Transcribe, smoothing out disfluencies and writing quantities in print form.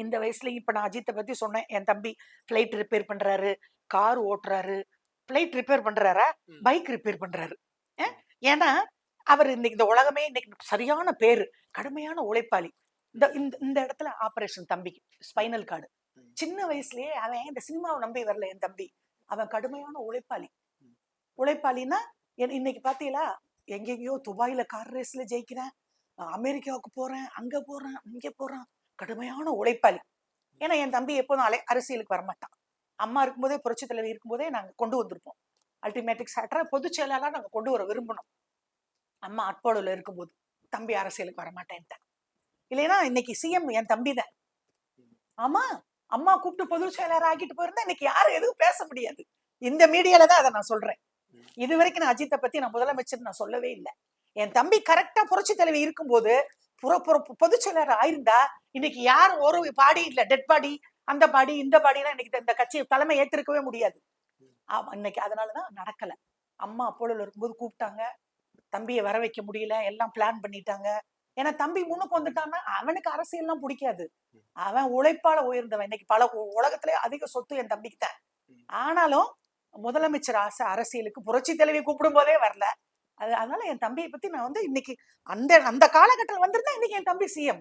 இந்த வயசுல இப்ப நான் அஜித்தை பத்தி சொன்னேன். என் தம்பி ஃபிளைட் ரிப்பேர் பண்றாரு, கார் ஓட்டுறாரு. ஃபிளைட் ரிப்பேர் பண்றாரா? பைக் ரிப்பேர் பண்றாரு. ஏன்னா அவர் இன்னைக்கு இந்த உலகமே இன்னைக்கு சரியான பேரு, கடுமையான உழைப்பாளி. இந்த இந்த இந்த இடத்துல ஆபரேஷன் தம்பிக்கு ஸ்பைனல் கார்டு. சின்ன வயசுலயே அவன் இந்த சினிமாவை நம்பி வரல என் தம்பி. அவன் கடுமையான உழைப்பாளி. உழைப்பாளின்னா இன்னைக்கு பாத்தீங்களா, எங்கெங்கயோ துபாயில கார் ரேஸ்ல ஜெயிக்கிறேன், அமெரிக்காவுக்கு போறேன், அங்க போறேன், இங்க போறேன். கடுமையான உழைப்பாளி. ஏன்னா என் தம்பி எப்போதும் அரசியலுக்கு வரமாட்டான். அம்மா இருக்கும்போதே, புரட்சி தலைவி இருக்கும்போதே நாங்க கொண்டு வந்திருப்போம். அல்டிமேட்டிக் சாட்டரா பொதுச் செயலாளர் நாங்க கொண்டு வர விரும்பணும். அம்மா அட்பாடுல இருக்கும்போது தம்பி அரசியலுக்கு வரமாட்டேன்ட்டேன். இல்லைன்னா இன்னைக்கு சிஎம் என் தம்பி தான். ஆமா, அம்மா கூப்பிட்டு பொதுச் செயலாளர் ஆக்கிட்டு போயிருந்தா இன்னைக்கு யாரும் எதுவும் பேச முடியாது. இந்த மீடியால தான் அதை நான் சொல்றேன். இது வரைக்கும் நான் அஜித்தை பத்தி நான் முதலமைச்சர் நான் சொல்லவே இல்லை. என் தம்பி கரெக்டா புரட்சி தலைவி இருக்கும்போது பொதுச் செயலாளர் ஆயிருந்தா இன்னைக்கு யாரும் ஒரு பாடி இல்ல, டெட் பாடி, அந்த பாடி இந்த பாடினா இன்னைக்கு இந்த கட்சி தலைமை ஏற்றிருக்கவே முடியாது. இன்னைக்கு அதனாலதான் நடக்கல. அம்மா அப்போல இருக்கும்போது கூப்பிட்டாங்க, தம்பியை வர வைக்க முடியல, எல்லாம் பிளான் பண்ணிட்டாங்க. ஏன்னா தம்பி முன்னுக்கு வந்துட்டான்னா அவனுக்கு அரசியல்லாம் பிடிக்காது. அவன் உழைப்பால உயர்ந்தவன். இன்னைக்கு பல உலகத்திலே அதிக சொத்து என் தம்பிக்கு தான். ஆனாலும் முதலமைச்சர் ஆசை அரசியலுக்கு புரட்சி தலைவி கூப்பிடும் போதே வரல. அதனால என் தம்பியை பத்தி நான் இன்னைக்கு அந்த அந்த காலகட்டத்தில் வந்திருந்தா இன்னைக்கு என் தம்பி சிஎம்.